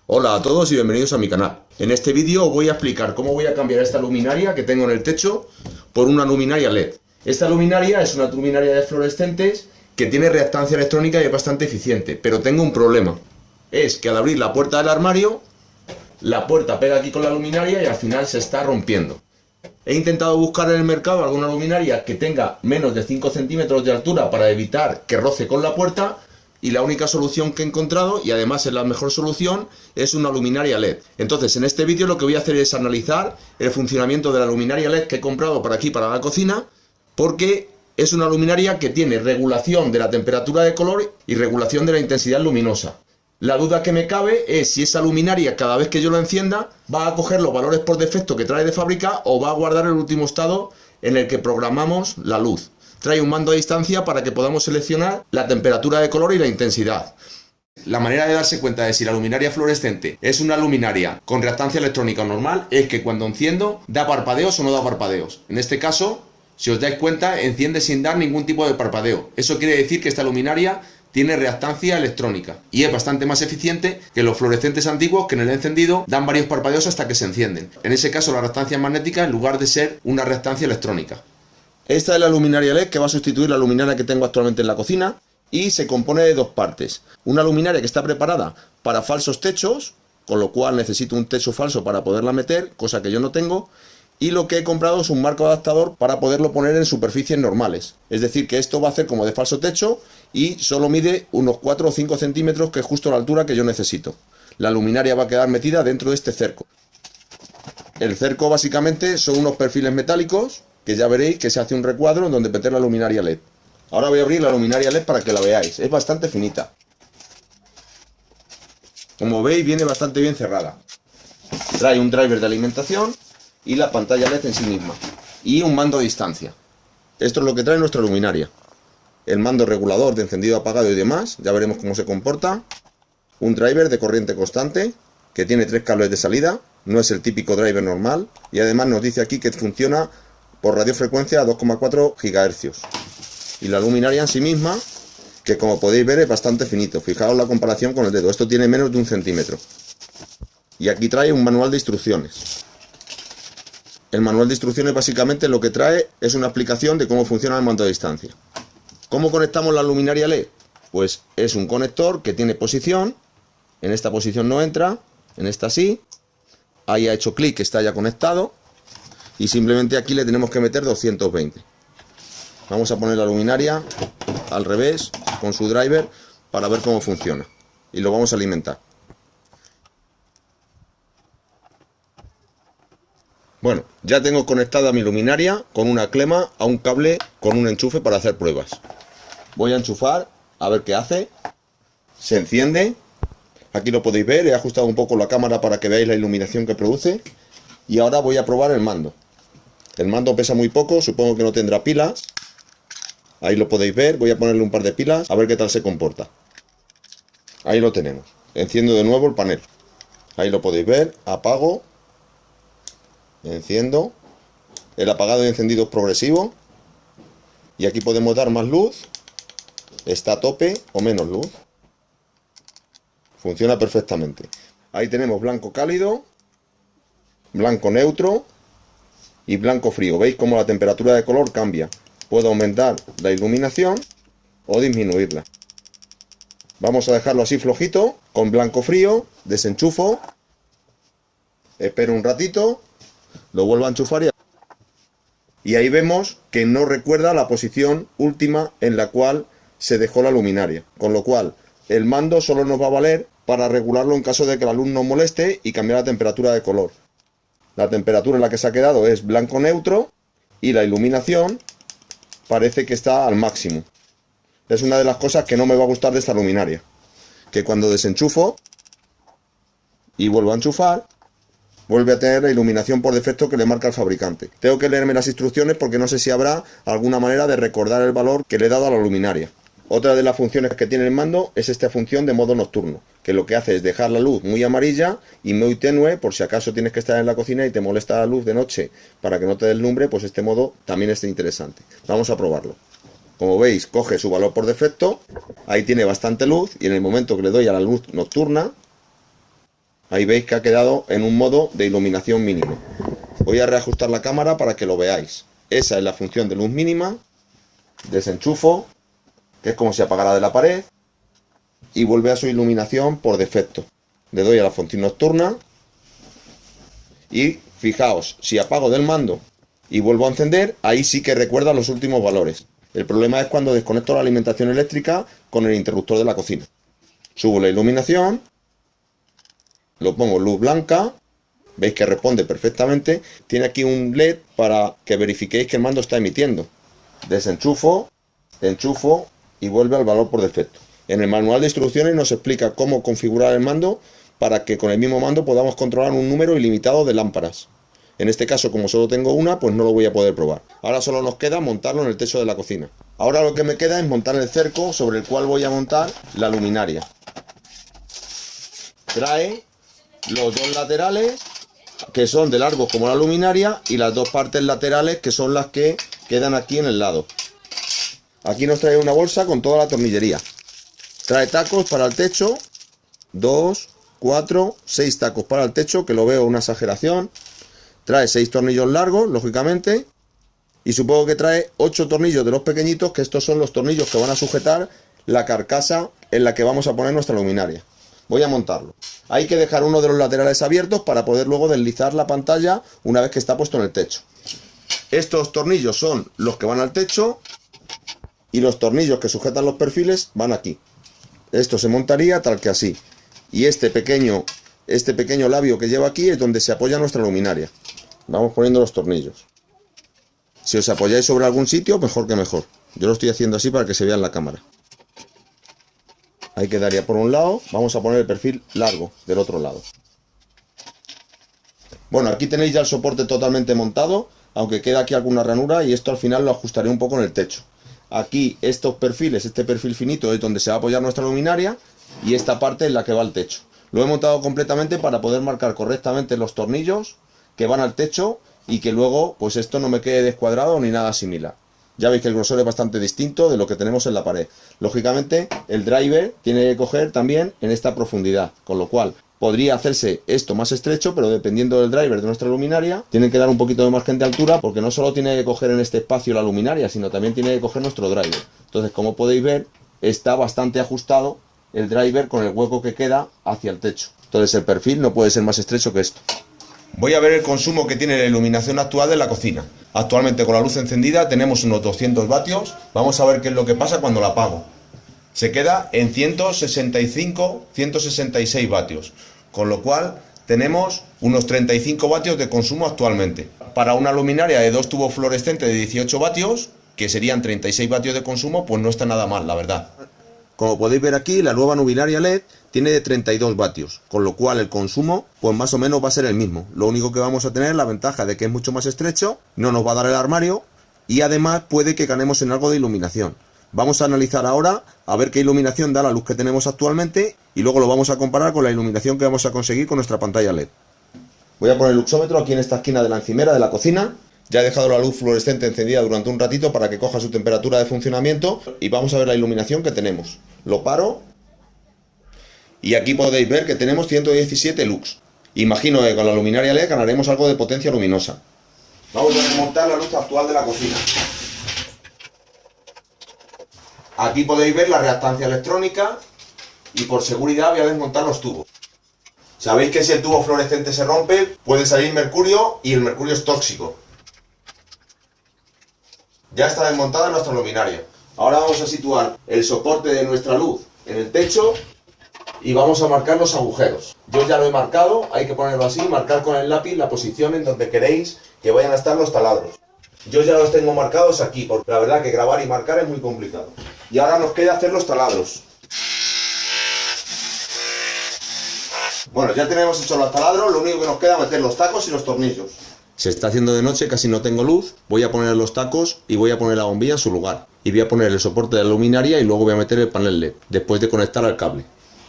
Hola a todos y bienvenidos a mi canal. En este vídeo os voy a explicar cómo voy a cambiar esta luminaria que tengo en el techo por una luminaria LED. Esta luminaria es una luminaria de fluorescentes que tiene reactancia electrónica y es bastante eficiente, pero tengo un problema. Es que al abrir la puerta del armario, la puerta pega aquí con la luminaria y al final se está rompiendo. He intentado buscar en el mercado alguna luminaria que tenga menos de 5 centímetros de altura para evitar que roce con la puerta, y la única solución que he encontrado, y además es la mejor solución, es una luminaria LED. Entonces en este vídeo lo que voy a hacer es analizar el funcionamiento de la luminaria LED que he comprado por aquí para la cocina, porque es una luminaria que tiene regulación de la temperatura de color y regulación de la intensidad luminosa. La duda que me cabe es si esa luminaria, cada vez que yo la encienda, va a coger los valores por defecto que trae de fábrica o va a guardar el último estado en el que programamos la luz. Trae un mando a distancia para que podamos seleccionar la temperatura de color y la intensidad. La manera de darse cuenta de si la luminaria fluorescente es una luminaria con reactancia electrónica normal es que cuando enciendo da parpadeos o no da parpadeos. En este caso, si os dais cuenta, enciende sin dar ningún tipo de parpadeo. Eso quiere decir que esta luminaria tiene reactancia electrónica y es bastante más eficiente que los fluorescentes antiguos que en el encendido dan varios parpadeos hasta que se encienden. En ese caso la reactancia es magnética en lugar de ser una reactancia electrónica. Esta es la luminaria LED que va a sustituir la luminaria que tengo actualmente en la cocina y se compone de dos partes. Una luminaria que está preparada para falsos techos, con lo cual necesito un techo falso para poderla meter, cosa que yo no tengo. Y lo que he comprado es un marco adaptador para poderlo poner en superficies normales. Es decir, que esto va a hacer como de falso techo y solo mide unos 4 o 5 centímetros, que es justo la altura que yo necesito. La luminaria va a quedar metida dentro de este cerco. El cerco básicamente son unos perfiles metálicos que ya veréis que se hace un recuadro en donde meter la luminaria LED. Ahora voy a abrir la luminaria LED para que la veáis. Es bastante finita. Como veis, viene bastante bien cerrada. Trae un driver de alimentación y la pantalla LED en sí misma, y un mando a distancia. Esto es lo que trae nuestra luminaria. El mando regulador de encendido, apagado y demás, ya veremos cómo se comporta. Un driver de corriente constante que tiene 3 cables de salida, no es el típico driver normal, y además nos dice aquí que funciona por radiofrecuencia a 2,4 GHz. Y la luminaria en sí misma, que como podéis ver es bastante finito. Fijaos la comparación con el dedo, esto tiene menos de 1 centímetro. Y aquí trae un manual de instrucciones. El manual de instrucciones básicamente lo que trae es una explicación de cómo funciona el mando a distancia. ¿Cómo conectamos la luminaria LED? Pues es un conector que tiene posición. En esta posición no entra, en esta sí. Ahí ha hecho clic, está ya conectado. Y simplemente aquí le tenemos que meter 220. Vamos a poner la luminaria al revés con su driver para ver cómo funciona. Y lo vamos a alimentar. Bueno, ya tengo conectada mi luminaria con una clema a un cable con un enchufe para hacer pruebas. Voy a enchufar a ver qué hace. Se enciende. Aquí lo podéis ver, he ajustado un poco la cámara para que veáis la iluminación que produce. Y ahora voy a probar el mando. El mando pesa muy poco, supongo que no tendrá pilas. Ahí lo podéis ver, voy a ponerle un par de pilas a ver qué tal se comporta. Ahí lo tenemos. Enciendo de nuevo el panel. Ahí lo podéis ver, apago. Enciendo. El apagado y encendido es progresivo. Y aquí podemos dar más luz. Está a tope o menos luz. Funciona perfectamente. Ahí tenemos blanco cálido, blanco neutro y blanco frío. ¿Veis cómo la temperatura de color cambia? Puedo aumentar la iluminación o disminuirla. Vamos a dejarlo así flojito, con blanco frío. Desenchufo. Espero un ratito. Lo vuelvo a enchufar y ahí vemos que no recuerda la posición última en la cual se dejó la luminaria. Con lo cual, el mando solo nos va a valer para regularlo en caso de que la luz nos moleste y cambiar la temperatura de color. La temperatura en la que se ha quedado es blanco neutro y la iluminación parece que está al máximo. Es una de las cosas que no me va a gustar de esta luminaria. Que cuando desenchufo y vuelvo a enchufar, vuelve a tener la iluminación por defecto que le marca el fabricante. Tengo que leerme las instrucciones porque no sé si habrá alguna manera de recordar el valor que le he dado a la luminaria. Otra de las funciones que tiene el mando es esta función de modo nocturno, que lo que hace es dejar la luz muy amarilla y muy tenue, por si acaso tienes que estar en la cocina y te molesta la luz de noche para que no te deslumbre, pues este modo también es interesante. Vamos a probarlo. Como veis, coge su valor por defecto, ahí tiene bastante luz y en el momento que le doy a la luz nocturna, Ahí veis que ha quedado en un modo de iluminación mínimo. Voy a reajustar la cámara para que lo veáis. Esa es la función de luz mínima. Desenchufo, que es como si apagara de la pared, y vuelve a su iluminación por defecto. Le doy a la función nocturna y fijaos, si apago del mando y vuelvo a encender, ahí sí que recuerda los últimos valores. El problema es cuando desconecto la alimentación eléctrica con el interruptor de la cocina. Subo la iluminación, lo pongo en luz blanca, veis que responde perfectamente. Tiene aquí un LED para que verifiquéis que el mando está emitiendo. Desenchufo, enchufo y vuelve al valor por defecto. En el manual de instrucciones nos explica cómo configurar el mando para que con el mismo mando podamos controlar un número ilimitado de lámparas. En este caso, como solo tengo una, pues no lo voy a poder probar. Ahora solo nos queda montarlo en el techo de la cocina. Ahora lo que me queda es montar el cerco sobre el cual voy a montar la luminaria. Trae los dos laterales, que son de largos como la luminaria, y las dos partes laterales, que son las que quedan aquí en el lado. Aquí nos trae una bolsa con toda la tornillería. Trae tacos para el techo, 2, 4, 6 tacos para el techo, que lo veo una exageración. Trae 6 tornillos largos, lógicamente, y supongo que trae 8 tornillos de los pequeñitos, que estos son los tornillos que van a sujetar la carcasa en la que vamos a poner nuestra luminaria. Voy a montarlo. Hay que dejar uno de los laterales abiertos para poder luego deslizar la pantalla una vez que está puesto en el techo. Estos tornillos son los que van al techo y los tornillos que sujetan los perfiles van aquí. Esto se montaría tal que así. Y este pequeño labio que lleva aquí es donde se apoya nuestra luminaria. Vamos poniendo los tornillos. Si os apoyáis sobre algún sitio, mejor que mejor. Yo lo estoy haciendo así para que se vea en la cámara. Ahí quedaría por un lado. Vamos a poner el perfil largo del otro lado. Bueno, aquí tenéis ya el soporte totalmente montado, aunque queda aquí alguna ranura, y esto al final lo ajustaré un poco en el techo. Aquí estos perfiles, este perfil finito es donde se va a apoyar nuestra luminaria, y esta parte es la que va al techo. Lo he montado completamente para poder marcar correctamente los tornillos que van al techo y que luego pues esto no me quede descuadrado ni nada similar. Ya veis que el grosor es bastante distinto de lo que tenemos en la pared. Lógicamente el driver tiene que coger también en esta profundidad, con lo cual podría hacerse esto más estrecho, pero dependiendo del driver de nuestra luminaria, tiene que dar un poquito de margen de altura, porque no solo tiene que coger en este espacio la luminaria, sino también tiene que coger nuestro driver. Entonces, como podéis ver, está bastante ajustado el driver con el hueco que queda hacia el techo. Entonces el perfil no puede ser más estrecho que esto. Voy a ver el consumo que tiene la iluminación actual de la cocina. Actualmente con la luz encendida tenemos unos 200 vatios. Vamos a ver qué es lo que pasa cuando la apago. Se queda en 165-166 vatios, con lo cual tenemos unos 35 vatios de consumo actualmente. Para una luminaria de 2 tubos fluorescentes de 18 vatios, que serían 36 vatios de consumo, pues no está nada mal, la verdad. Como podéis ver aquí, la nueva luminaria LED tiene de 32 vatios, con lo cual el consumo pues más o menos va a ser el mismo. Lo único que vamos a tener es la ventaja de que es mucho más estrecho, no nos va a dar el armario y además puede que ganemos en algo de iluminación. Vamos a analizar ahora a ver qué iluminación da la luz que tenemos actualmente y luego lo vamos a comparar con la iluminación que vamos a conseguir con nuestra pantalla LED. Voy a poner el luxómetro aquí en esta esquina de la encimera de la cocina. Ya he dejado la luz fluorescente encendida durante un ratito para que coja su temperatura de funcionamiento y vamos a ver la iluminación que tenemos. Lo paro y aquí podéis ver que tenemos 117 lux. Imagino que con la luminaria LED ganaremos algo de potencia luminosa. Vamos a desmontar la luz actual de la cocina. Aquí podéis ver la reactancia electrónica y por seguridad voy a desmontar los tubos. Sabéis que si el tubo fluorescente se rompe puede salir mercurio y el mercurio es tóxico. Ya está desmontada nuestra luminaria. Ahora vamos a situar el soporte de nuestra luz en el techo y vamos a marcar los agujeros. Yo ya lo he marcado, hay que ponerlo así, marcar con el lápiz la posición en donde queréis que vayan a estar los taladros. Yo ya los tengo marcados aquí, porque la verdad que grabar y marcar es muy complicado. Y ahora nos queda hacer los taladros. Bueno, ya tenemos hechos los taladros, lo único que nos queda es meter los tacos y los tornillos. Se está haciendo de noche, casi no tengo luz, voy a poner los tacos y voy a poner la bombilla en su lugar. Y voy a poner el soporte de la luminaria y luego voy a meter el panel LED, después de conectar al cable.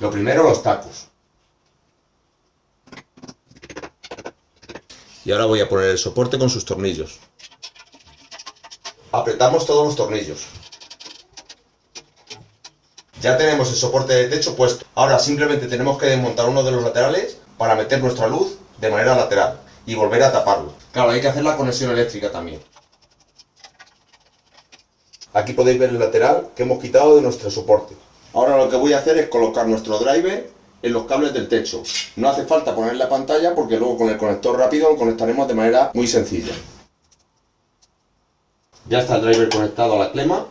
Lo primero, los tacos. Y ahora voy a poner el soporte con sus tornillos. Apretamos todos los tornillos. Ya tenemos el soporte de techo puesto. Ahora simplemente tenemos que desmontar uno de los laterales para meter nuestra luz de manera lateral y volver a taparlo. Claro, hay que hacer la conexión eléctrica también. Aquí podéis ver el lateral que hemos quitado de nuestro soporte. Ahora lo que voy a hacer es colocar nuestro driver en los cables del techo. No hace falta poner la pantalla porque luego con el conector rápido lo conectaremos de manera muy sencilla. Ya está el driver conectado a la clema.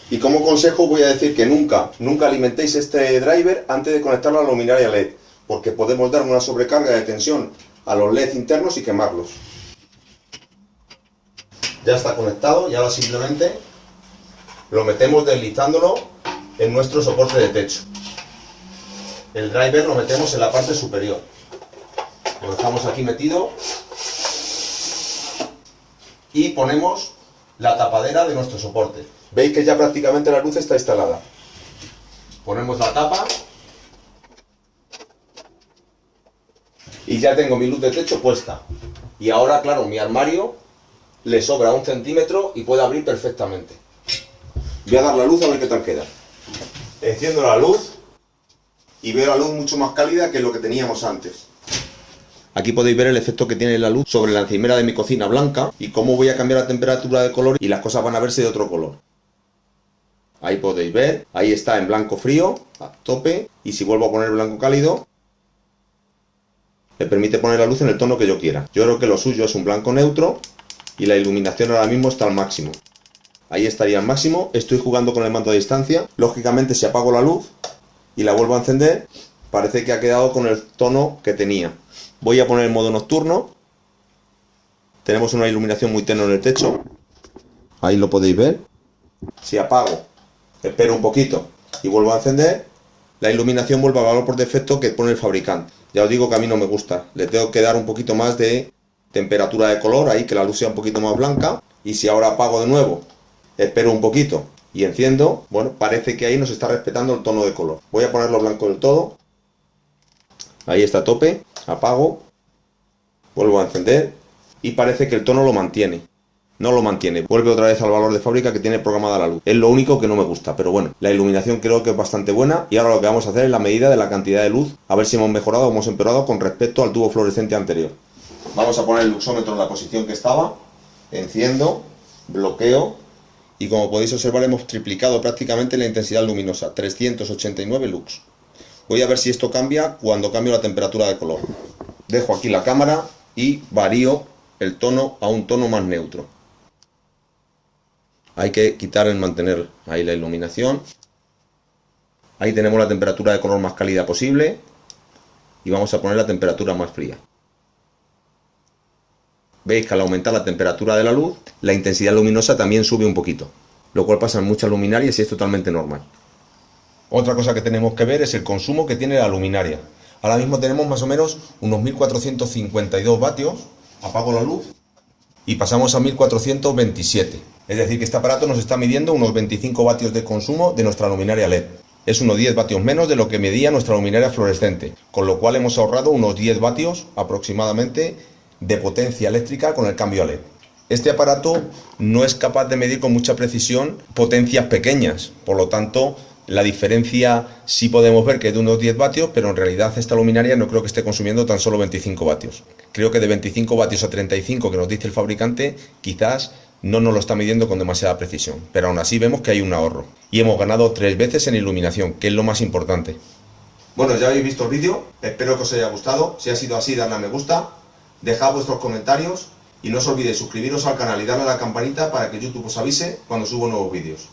Y como consejo voy a decir que nunca alimentéis este driver antes de conectarlo a la luminaria LED, porque podemos dar una sobrecarga de tensión a los LED internos y quemarlos. Ya está conectado y ahora simplemente lo metemos deslizándolo en nuestro soporte de techo. El driver lo metemos en la parte superior. Lo dejamos aquí metido y ponemos la tapadera de nuestro soporte. Veis que ya prácticamente la luz está instalada. Ponemos la tapa y ya tengo mi luz de techo puesta. Y ahora, claro, mi armario le sobra 1 centímetro y puede abrir perfectamente. Voy a dar la luz a ver qué tal queda. Enciendo la luz y veo la luz mucho más cálida que lo que teníamos antes. Aquí podéis ver el efecto que tiene la luz sobre la encimera de mi cocina blanca y cómo voy a cambiar la temperatura de color y las cosas van a verse de otro color. Ahí podéis ver, ahí está en blanco frío, a tope, y si vuelvo a poner blanco cálido, me permite poner la luz en el tono que yo quiera. Yo creo que lo suyo es un blanco neutro y la iluminación ahora mismo está al máximo. Ahí estaría al máximo, estoy jugando con el mando a distancia. Lógicamente si apago la luz y la vuelvo a encender, parece que ha quedado con el tono que tenía. Voy a poner el modo nocturno. Tenemos una iluminación muy tenue en el techo. Ahí lo podéis ver. Si apago, espero un poquito y vuelvo a encender, la iluminación vuelve al valor por defecto que pone el fabricante. Ya os digo que a mí no me gusta. Le tengo que dar un poquito más de temperatura de color, ahí que la luz sea un poquito más blanca. Y si ahora apago de nuevo, espero un poquito y enciendo, bueno, parece que ahí nos está respetando el tono de color. Voy a ponerlo blanco del todo. Ahí está a tope, apago, vuelvo a encender y parece que el tono lo mantiene. No lo mantiene, vuelve otra vez al valor de fábrica que tiene programada la luz. Es lo único que no me gusta, pero bueno, la iluminación creo que es bastante buena y ahora lo que vamos a hacer es la medida de la cantidad de luz, a ver si hemos mejorado o hemos empeorado con respecto al tubo fluorescente anterior. Vamos a poner el luxómetro en la posición que estaba, enciendo, bloqueo y como podéis observar hemos triplicado prácticamente la intensidad luminosa, 389 lux. Voy a ver si esto cambia cuando cambio la temperatura de color. Dejo aquí la cámara y varío el tono a un tono más neutro. Hay que quitar el mantener ahí la iluminación. Ahí tenemos la temperatura de color más cálida posible y vamos a poner la temperatura más fría. Veis que al aumentar la temperatura de la luz, la intensidad luminosa también sube un poquito, lo cual pasa en muchas luminarias y es totalmente normal. Otra cosa que tenemos que ver es el consumo que tiene la luminaria. Ahora mismo tenemos más o menos unos 1452 vatios, apago la luz y pasamos a 1427. Es decir que este aparato nos está midiendo unos 25 vatios de consumo de nuestra luminaria LED. Es unos 10 vatios menos de lo que medía nuestra luminaria fluorescente, con lo cual hemos ahorrado unos 10 vatios aproximadamente de potencia eléctrica con el cambio a LED. Este aparato no es capaz de medir con mucha precisión potencias pequeñas, por lo tanto la diferencia sí podemos ver que es de unos 10 vatios, pero en realidad esta luminaria no creo que esté consumiendo tan solo 25 vatios. Creo que de 25 vatios a 35 que nos dice el fabricante, quizás no nos lo está midiendo con demasiada precisión, pero aún así vemos que hay un ahorro. Y hemos ganado 3 veces en iluminación, que es lo más importante. Bueno, ya habéis visto el vídeo, espero que os haya gustado. Si ha sido así, dadle a me gusta, dejad vuestros comentarios y no os olvidéis suscribiros al canal y darle a la campanita para que YouTube os avise cuando subo nuevos vídeos.